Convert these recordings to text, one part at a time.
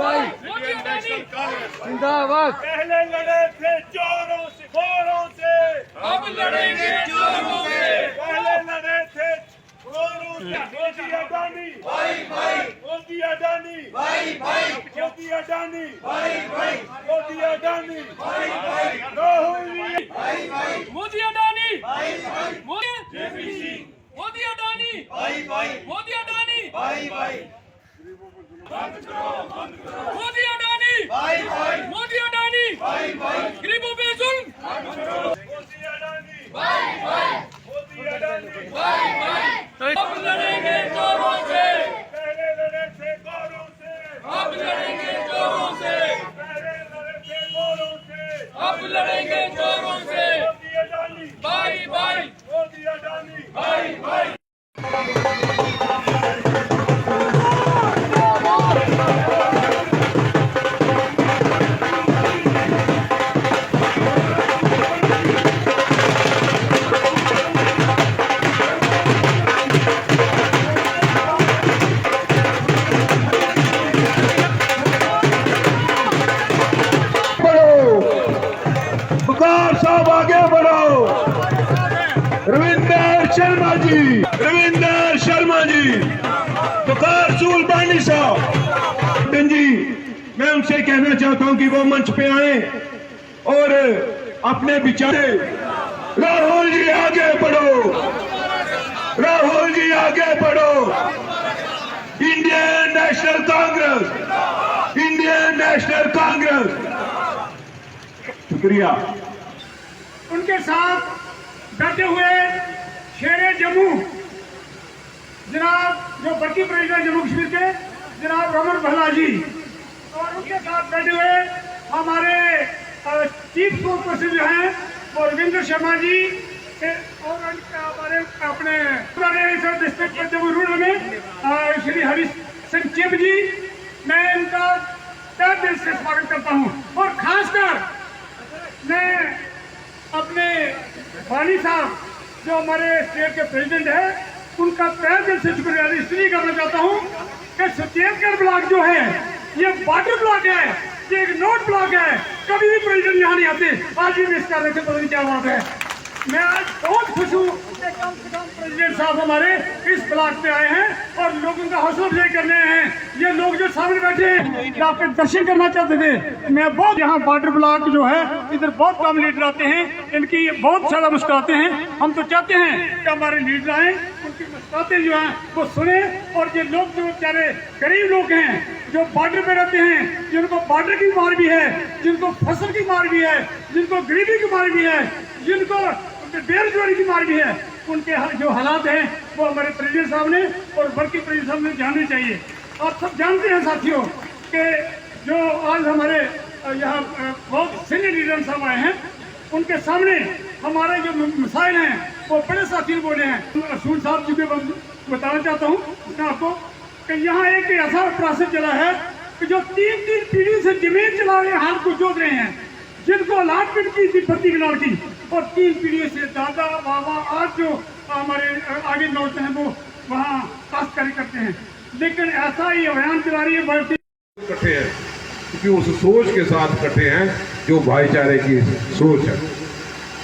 भाई जिंदाबाद। पहले लड़े थे चोरों से खोरों से, अब लड़ेंगे चोरों से। पहले लड़े थे चोरों से। मोदी अडानी भाई भाई, मोदी अडानी भाई भाई, मोदी अडानी भाई भाई, मोदी अडानी भाई भाई, राहुल भाई भाई, मोदी अडानी भाई भाई, मोदी जेपीसी, मोदी अडानी भाई भाई, मोदी अडानी भाई भाई, मोदी अडानी भाई भाई, मोदी अडानी भाई भाई, गरीबों पे जुल्म मोदी अडानी भाई भाई, मोदी अडानी भाई भाई, अब लड़ेंगे चोरों से। पहले लड़े थे गोरों से, अब लड़ेंगे चोरों से। पहले लड़े थे गोरों से। अब लड़ेंगे चोरों से। मोदी अडानी भाई भाई मोदी अडानी भाई भाई। बुखार साहब आगे बढ़ो। रविंदर शर्मा जी, रविंदर शर्मा जी, बुखार सूलबानी साहब जी, मैं उनसे कहना चाहता हूं कि वो मंच पे आए और अपने विचार। राहुल जी आगे बढ़ो, राहुल जी आगे बढ़ो। Indian national Congress, Indian national Congress. शुक्रिया। उनके साथ बैठे हुए शेरे जम्मू जनाब जो बल्कि प्रेसिडेंट जम्मू कश्मीर के जनाब रमन भल्ला जी, और उनके साथ बैठे हुए हमारे चीफ स्पोर्ट पर्सन जो हैं वो रविंद्र शर्मा जी और हमारे अपने डिस्ट्रिक्ट के जम्मू रूरल में श्री हरि सिंह चिब जी, मैं इनका तहे दिल से स्वागत करता हूँ। और खासकर मैं अपने वाली साहब जो हमारे स्टेट के प्रेसिडेंट है उनका तहे दिल से शुक्रिया इसलिए करना चाहता हूँ कि सुचेतगढ़ ब्लॉक जो है ये बॉर्डर ब्लॉक है, ये एक नोट ब्लॉक है। कभी भी प्रेसिडेंट यहाँ नहीं आते, आज भी मिस कर रहे थे, पता नहीं क्या बात है। मैं आज बहुत खुश हूँ कि कम से कम प्रेसिडेंट साहब हमारे इस ब्लॉक पे आए हैं और लोगों का हौसला अफजाई करने आए हैं। ये लोग जो सामने बैठे हैं ये आपके दर्शन करना चाहते थे। मैं बहुत यहाँ बॉर्डर ब्लॉक जो है इधर बहुत कम लीडर आते हैं, इनकी बहुत ज़्यादा मुस्कुराते हैं। हम तो चाहते हैं कि हमारे लीडर आए, उनकी मुस्कुराते जो हैं वो सुने। और ये लोग जो बेचारे गरीब लोग हैं जो बॉर्डर पे रहते हैं, जिनको बॉर्डर की मार भी है, जिनको फसल की मार भी है, जिनको गरीबी की मार भी है, जिनको बेरोजगारी की मार भी है, उनके जो हालात हैं वो हमारे प्रेसिडेंट साहब ने और बल्कि प्रेसिडेंट साहब ने जानने चाहिए। आप सब जानते हैं साथियों कि जो आज हमारे यहाँ बहुत सीनियर लीडर साहब आए हैं, उनके सामने हमारे जो मसाइल हैं वो बड़े साथी बोले हैं। असूल साहब जी को बताना चाहता हूँ आपको कि यहाँ एक ऐसा प्रोसेस चला है कि जो 3-3 पीढ़ी से जमीन चला रहे हाथ को जोत रहे हैं, जिनको अलॉटमेंट की थी 32 कनाल की, और 3 पीढ़ियों से दादा बाबा आज जो हमारे आगे नौजवान हैं वो वहाँ काश्तकारी करते हैं। लेकिन ऐसा ही अभियान चला रही है बढ़ती इकट्ठे हैं क्योंकि उस सोच के साथ इकट्ठे हैं जो भाईचारे की सोच है।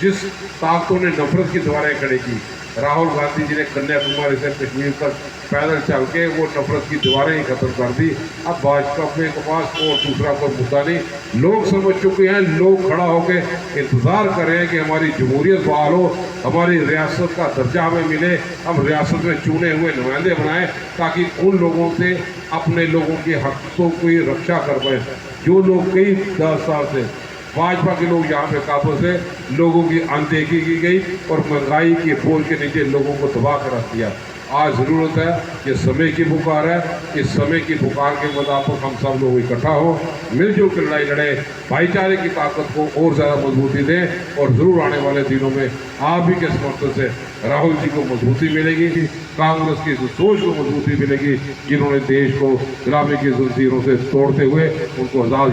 जिस ताकतों ने नफरत की दीवारें खड़ी की, राहुल गांधी जी ने कन्याकुमारी से कश्मीर तक पैदल चल के वो नफरत की दीवारें ही खत्म कर दी। अब भाजपा के पास और दूसरा कोई मुद्दा नहीं। लोग समझ चुके हैं, लोग खड़ा होकर इंतज़ार कर रहे हैं कि हमारी जमहूरियत बहाल हो, हमारी रियासत का दर्जा हमें मिले, हम रियासत में चुने हुए नुमाइंदे बनाएं ताकि उन लोगों से अपने लोगों के हकों की रक्षा कर पाए। जो लोग कई 10 साल से भाजपा के लोग यहाँ पे काबू से लोगों की अनदेखी की गई और महंगाई के बोझ के नीचे लोगों को दबा कर रख दिया। आज ज़रूरत है, ये समय की पुकार है, इस समय की पुकार के मुताबिक हम सब लोग इकट्ठा हो, मिलजुल कर लड़ाई लड़े, भाईचारे की ताकत को और ज़्यादा मजबूती दें और ज़रूर आने वाले दिनों में आप भी के समर्थन से राहुल जी को मजबूती मिलेगी, कांग्रेस की इस सोच को मजबूती मिलेगी जिन्होंने देश को गुलामी की जंजीरों से तोड़ते हुए उनको आजाद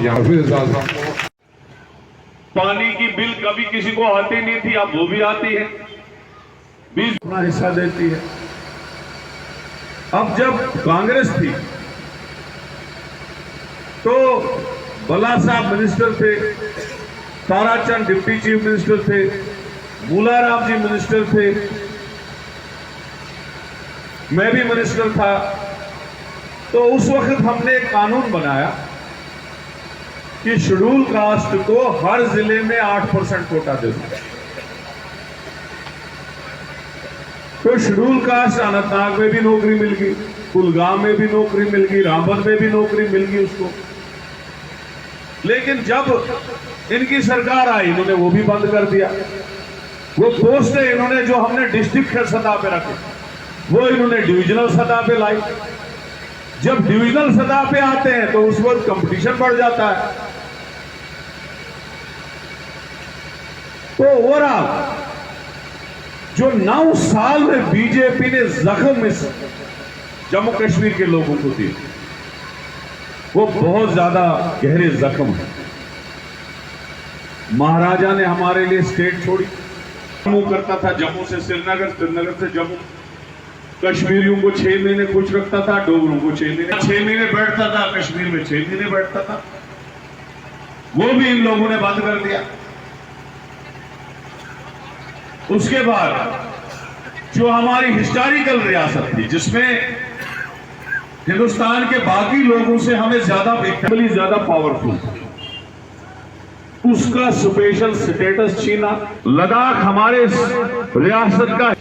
पानी की बिल कभी किसी को आती नहीं थी, अब वो भी आती है, 20 अपना हिस्सा देती है। अब जब कांग्रेस थी तो बला साहब मिनिस्टर थे, ताराचंद डिप्टी चीफ मिनिस्टर थे, मूलाराम जी मिनिस्टर थे, मैं भी मिनिस्टर था। तो उस वक्त हमने एक कानून बनाया कि शेड्यूल कास्ट को हर जिले में 8% कोटा दे दो। तो शेड्यूल कास्ट अनंतनाग में भी नौकरी मिल गई, कुलगाम में भी नौकरी मिल गई, रामबन में भी नौकरी मिल गई उसको। लेकिन जब इनकी सरकार आई इन्होंने वो भी बंद कर दिया। वो पोस्टें इन्होंने जो हमने डिस्ट्रिक्ट सतह पे रखे वो इन्होंने डिविजनल सतह पे लाई। जब डिविजनल सतह पे आते हैं तो उस वक्त कंपटीशन बढ़ जाता है। तो ओवरऑल जो 9 साल में बीजेपी ने जख्म इस जम्मू कश्मीर के लोगों को दिए वो बहुत ज्यादा गहरे जख्म है। महाराजा ने हमारे लिए स्टेट छोड़ी, जम्मू करता था जम्मू से श्रीनगर, श्रीनगर से जम्मू, कश्मीरियों को 6 महीने कुछ रखता था, डोगरों को 6 महीने बैठता था, कश्मीर में 6 महीने बैठता था। वो भी इन लोगों ने बंद कर दिया। उसके बाद जो हमारी हिस्टोरिकल रियासत थी जिसमें हिंदुस्तान के बाकी लोगों से हमें ज्यादा पावरफुल, उसका स्पेशल स्टेटस छीना, लद्दाख हमारे रियासत का,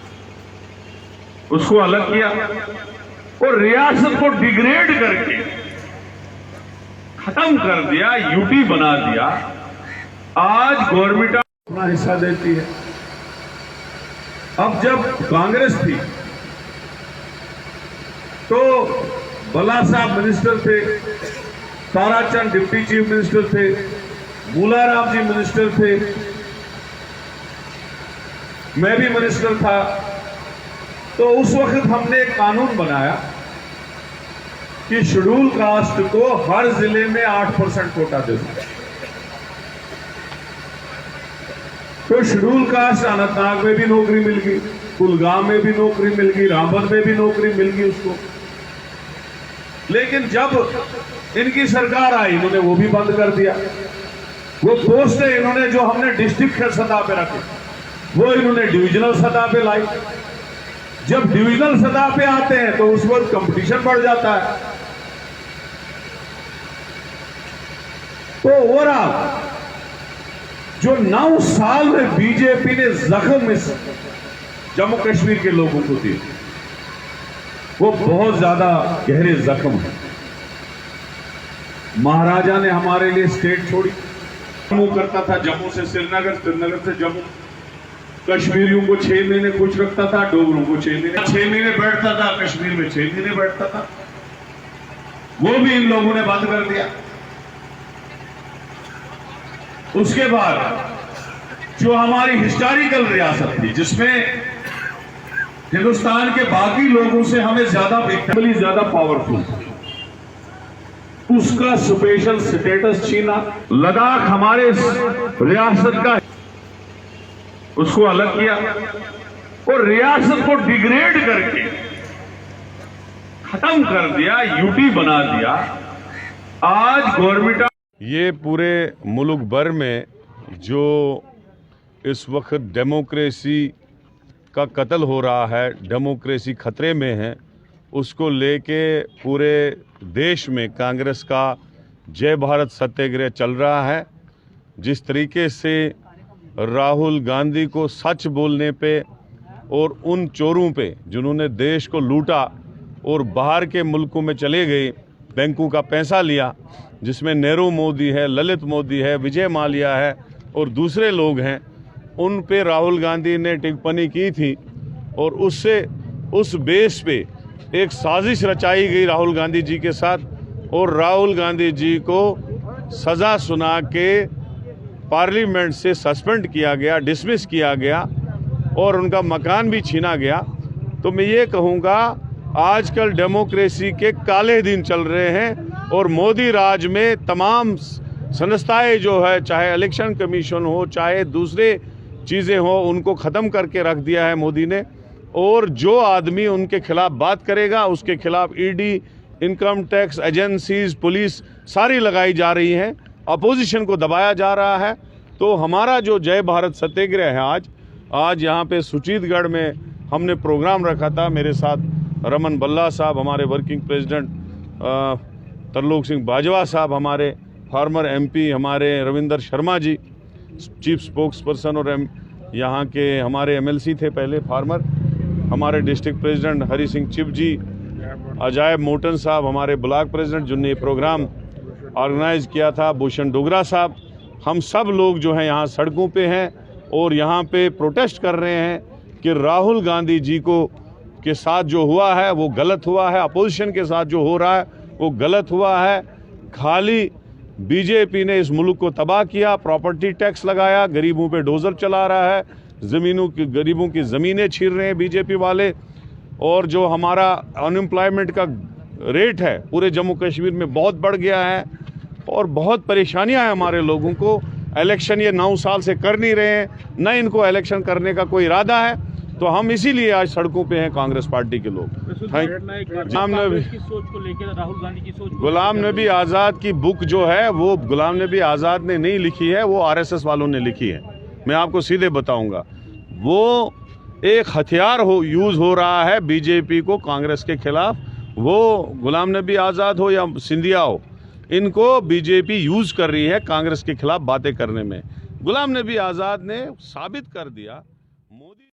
उसको अलग किया और रियासत को डिग्रेड करके खत्म कर दिया, यूटी बना दिया। आज गवर्नमेंट अपना हिस्सा देती है। अब जब कांग्रेस थी तो बला साहब मिनिस्टर थे, ताराचंद डिप्टी चीफ मिनिस्टर थे, मूलाराम जी मिनिस्टर थे, मैं भी मिनिस्टर था। तो उस वक्त हमने एक कानून बनाया कि शेड्यूल कास्ट को हर जिले में 8% कोटा दे दो। तो शेड्यूल कास्ट अनंतनाग में भी नौकरी मिल गई, कुलगाम में भी नौकरी मिल गई, रामबन में भी नौकरी मिल गई उसको। लेकिन जब इनकी सरकार आई इन्होंने वो भी बंद कर दिया। वो पोस्टें इन्होंने जो हमने डिस्ट्रिक्ट सतह पे रखे वो इन्होंने डिविजनल सतह पे लाई। जब डिविजनल सतह पे आते हैं तो उस वक्त कंपटीशन बढ़ जाता है। तो ओवरऑल जो 9 साल में बीजेपी ने जख्म इस जम्मू कश्मीर के लोगों को दिए वो बहुत ज्यादा गहरे जख्म है। महाराजा ने हमारे लिए स्टेट छोड़ी, जम्मू करता था जम्मू से श्रीनगर, श्रीनगर से जम्मू, कश्मीरियों को 6 महीने कुछ रखता था, डोगरों को 6 महीने बैठता था, कश्मीर में 6 महीने बैठता था। वो भी इन लोगों ने बंद कर दिया। उसके बाद जो हमारी हिस्टोरिकल रियासत थी जिसमें हिंदुस्तान के बाकी लोगों से हमें ज्यादा पावरफुल, उसका स्पेशल स्टेटस छीना, लद्दाख हमारे रियासत का, उसको अलग किया और रियासत को डिग्रेड करके खत्म कर दिया, यूटी बना दिया। आज गवर्नमेंट ये पूरे मुल्क भर में जो इस वक्त डेमोक्रेसी का कत्ल हो रहा है, डेमोक्रेसी खतरे में है, उसको लेके पूरे देश में कांग्रेस का जय भारत सत्याग्रह चल रहा है। जिस तरीके से राहुल गांधी को सच बोलने पे और उन चोरों पे जिन्होंने देश को लूटा और बाहर के मुल्कों में चले गए, बैंकों का पैसा लिया, जिसमें नेहरू मोदी है, ललित मोदी है, विजय माल्या है और दूसरे लोग हैं, उन पे राहुल गांधी ने टिप्पणी की थी और उससे उस बेस पे एक साजिश रचाई गई राहुल गांधी जी के साथ और राहुल गांधी जी को सज़ा सुना के पार्लियामेंट से सस्पेंड किया गया, डिसमिस किया गया और उनका मकान भी छीना गया। तो मैं ये कहूँगा आजकल डेमोक्रेसी के काले दिन चल रहे हैं और मोदी राज में तमाम संस्थाएं जो है, चाहे इलेक्शन कमीशन हो, चाहे दूसरे चीज़ें हो, उनको ख़त्म करके रख दिया है मोदी ने। और जो आदमी उनके खिलाफ बात करेगा उसके खिलाफ ED, income tax agencies, police सारी लगाई जा रही हैं, अपोजिशन को दबाया जा रहा है। तो हमारा जो जय भारत सत्याग्रह है आज यहाँ पे सुचीतगढ़ में हमने प्रोग्राम रखा था। मेरे साथ रमन भल्ला साहब, हमारे वर्किंग प्रेसिडेंट तरलोक सिंह बाजवा साहब, हमारे फार्मर एमपी हमारे Ravinder Sharma ji, chief spokes person, और यहाँ के हमारे एमएलसी थे पहले फार्मर, हमारे district president Hari Singh chip जी, अजायब मोटन साहब हमारे ब्लॉक प्रेसिडेंट जिनने ये प्रोग्राम ऑर्गेनाइज किया था, भूषण डोगरा साहब, हम सब लोग जो हैं यहाँ सड़कों पे हैं और यहाँ पे प्रोटेस्ट कर रहे हैं कि राहुल गांधी जी को के साथ जो हुआ है वो गलत हुआ है, अपोजिशन के साथ जो हो रहा है वो गलत हुआ है। खाली बीजेपी ने इस मुल्क को तबाह किया, प्रॉपर्टी टैक्स लगाया, गरीबों पे डोजर चला रहा है, गरीबों की ज़मीनें छीन रहे हैं बीजेपी वाले, और जो हमारा अनएम्प्लॉयमेंट का रेट है पूरे जम्मू कश्मीर में बहुत बढ़ गया है और बहुत परेशानियां हैं हमारे लोगों को। इलेक्शन ये 9 साल से कर नहीं रहे हैं, न इनको इलेक्शन करने का कोई इरादा है, तो हम इसीलिए आज सड़कों पे हैं कांग्रेस पार्टी के लोग। गुलाम नबी आज़ाद की बुक जो है वो गुलाम नबी आज़ाद ने नहीं लिखी है, वो आरएसएस वालों ने लिखी है। मैं आपको सीधे बताऊंगा, वो एक हथियार यूज़ हो रहा है बीजेपी को कांग्रेस के खिलाफ। वो गुलाम नबी आज़ाद हो या सिंधिया हो, इनको बीजेपी यूज़ कर रही है कांग्रेस के खिलाफ बातें करने में। गुलाम नबी आज़ाद ने साबित कर दिया मोदी